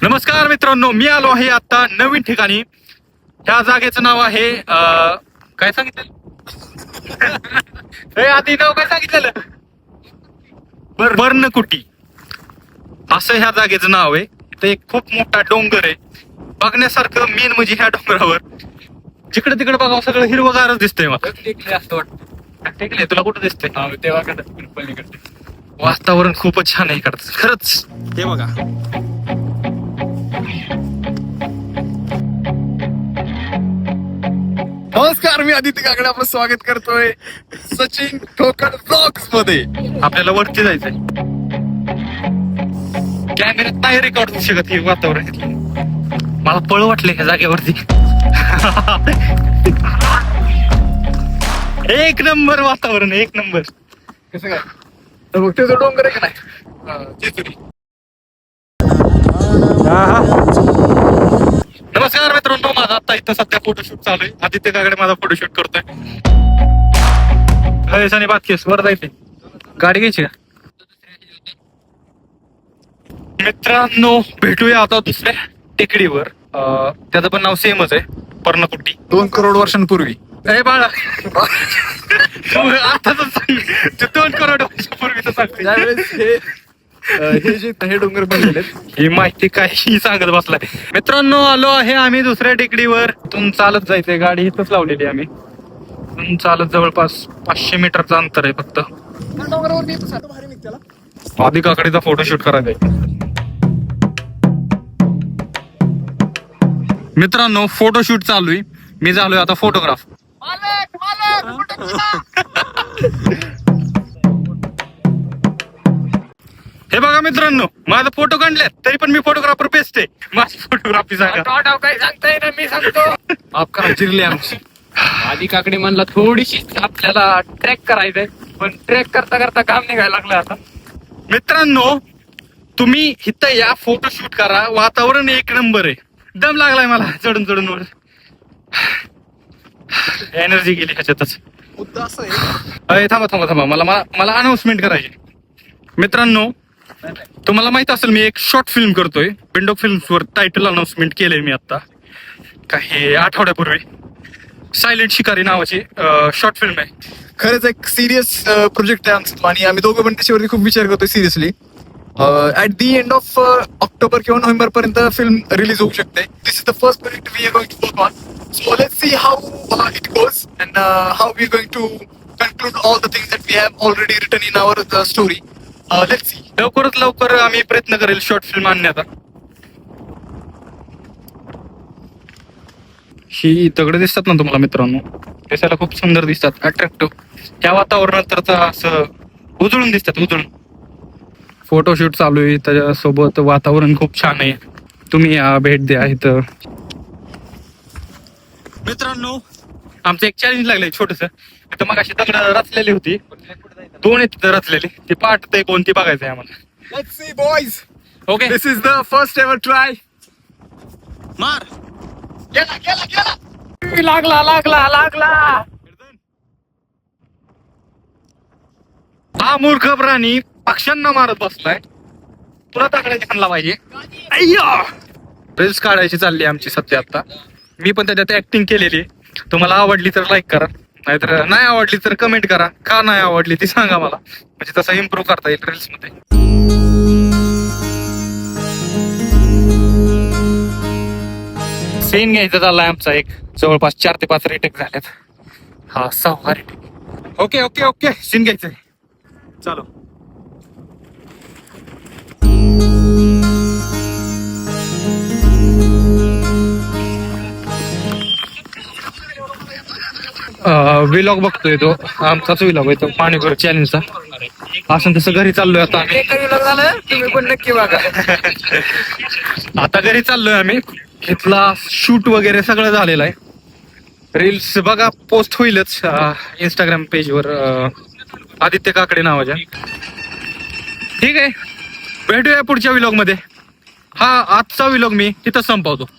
नमस्कार मित्रांनो, मी आलो आहे आता नवीन ठिकाणी. ह्या जागेचं नाव आहे काय सांगितलं आधी नाव काय सांगितलेलं? बर्नकुटी असं ह्या जागेचं नाव आहे. इथं एक खूप मोठा डोंगर आहे बघण्यासारखं. मेन म्हणजे ह्या डोंगरावर जिकडे तिकडे बघावं सगळं हिरवगारच दिसतंय. मग टेकले असं वाटतं. टेकले तुला कुठं दिसतंय? तेव्हा पलीकडे वातावरण खूपच छान आहे इकडचं खरंच. हे बघा, नमस्कार, मी आदित्य काकडे आपलं स्वागत करतोय सचिन ठोकर ब्लॉग्स मध्ये. आपल्याला वरती जायचंय. कॅमेऱ्यात नाही रेकॉर्ड होऊ शकत हे वातावरण इथलं. मला पळ वाटले ह्या जागेवरती. एक नंबर वातावरण, एक नंबर. कसं काय तर बघ, तो डोंगर आहे का नाही, जेजुरी. नमस्कार मित्रांनो, माझा आता इथं सध्या फोटोशूट चालू आहे. आदित्य काकडे माझा फोटोशूट करतोय. आणि बात केस वर जायचे, गाडी घ्यायची का? मित्रांनो, भेटूया आता दुसऱ्या टेकडीवर. त्याचं पण नाव सेमच आहे, पर्णकुटी. 2 करोड वर्षांपूर्वी. अरे बाळा, आता 2 करोड वर्षापूर्वीच सांगते. त्यावेळेस हे डोंगर बनलेले आहेत. ही माहिती काही सांगत बसलाय. मित्रांनो, आलो आहे आम्ही दुसऱ्या टेकडीवर. इथून चालत जायचंय, गाडी इथंच लावलेली आम्ही. इथून चालत जवळपास 500 मीटरचं अंतर आहे फक्त. आधी काकडीचा फोटोशूट करायचा आहे. मित्रांनो, फोटोशूट चालू आहे. मी झालोय आता फोटोग्राफ. हे बघा मित्रांनो, माझा फोटो काढल्यात तरी पण मी फोटोग्राफर बेस्ट आहे. माझी फोटोग्राफी सांगा. काय सांगताय ना, मी सांगतो. माफ करा, चिरली आमची. आधी काकडे म्हणला थोडीशी आपल्याला ट्रॅक करायचंय, पण ट्रॅक करता करता काम निघायला लागलं आता. मित्रांनो, तुम्ही इथं या, फोटोशूट करा. वातावरण एक नंबर आहे. दम लागलाय मला चढून चढून वर. एनर्जी गेली ह्याच्यातच. मुद्दा असं आहे. अरे थांबा थांबा थांबा, मला अनाउन्समेंट करायची. मित्रांनो, तुम्हाला माहित असेल मी एक शॉर्ट फिल्म करतोय. पिंडो फिल्म्स वर टायटल अनाउन्समेंट केलंय मी आता काही आठवड्यापूर्वी. सायलेंट शिकारी नावाची शॉर्ट फिल्म आहे. खरंच एक सिरियस प्रोजेक्ट आहे आमचा, आणि आम्ही दोघं पण त्याच्यावरती खूप विचार करतोय seriously. At the end of October किंवा नोव्हेंबर पर्यंत फिल्म रिलीज होऊ शकते. This is the first project we are going to work on. So let's see how it goes and how we are going to conclude all the things that we have already written in our story. Let's see. लवकरात लवकर आम्ही प्रयत्न करेल short film आणण्याचा. ही दगड दिसतात ना तुम्हाला मित्रांनो, दिसायला खूप सुंदर दिसतात, अट्रॅक्टिव्ह. त्या वातावरणात तर असं उजळून दिसतात, उजळून. फोटोशूट चालू आहे, त्याच्यासोबत वातावरण खूप छान आहे. तुम्ही या, भेट द्या इथं. मित्रांनो, आमचं एक चॅलेंज लागलंय छोटस. इथं मग अशी दगड रचलेली होती, 2 आहेत तिथं रचलेली. ती पाठतंय कोणती बघायचंय आम्हाला. Let's see, boys. Okay, This is the first ever try. मार. लागला. हा मूर्ख प्राणी पक्ष्यांना मारत बसलाय. तुला दगडाची खाणला पाहिजे. रील्स काढायची चालली आमची सध्या आता. मी पण त्याच्यात ऍक्टिंग केलेली. तुम्हाला आवडली तर लाईक करा, नाहीतर नाही आवडली तर कमेंट करा. का नाही आवडली ती सांगा मला, म्हणजे तसं इम्प्रूव्ह करता येईल रील्स मध्ये. सीन घ्यायचा चाललाय आमचा एक. जवळपास 4 ते 5 रिटेक झाल्यात. हा 6वा retake. Okay okay okay, scene घ्यायचंय. चलो. व्लॉग बघतोय तो, आमचाच व्लॉग आहे तो, पाणीपुरी चॅलेंजचा. असं तसं घरी चाललोय आता आम्ही. तुम्ही पण नक्की बघा. आता घरी चाललोय आम्ही. इथला शूट वगैरे सगळं झालेलं आहे. रील्स बघा, पोस्ट होईलच इंस्टाग्राम पेजवर आदित्य काकडे नावाच्या. ठीक आहे, भेटूया पुढच्या व्लॉग मध्ये. हा आजचा व्लॉग मी तिथं संपवतो.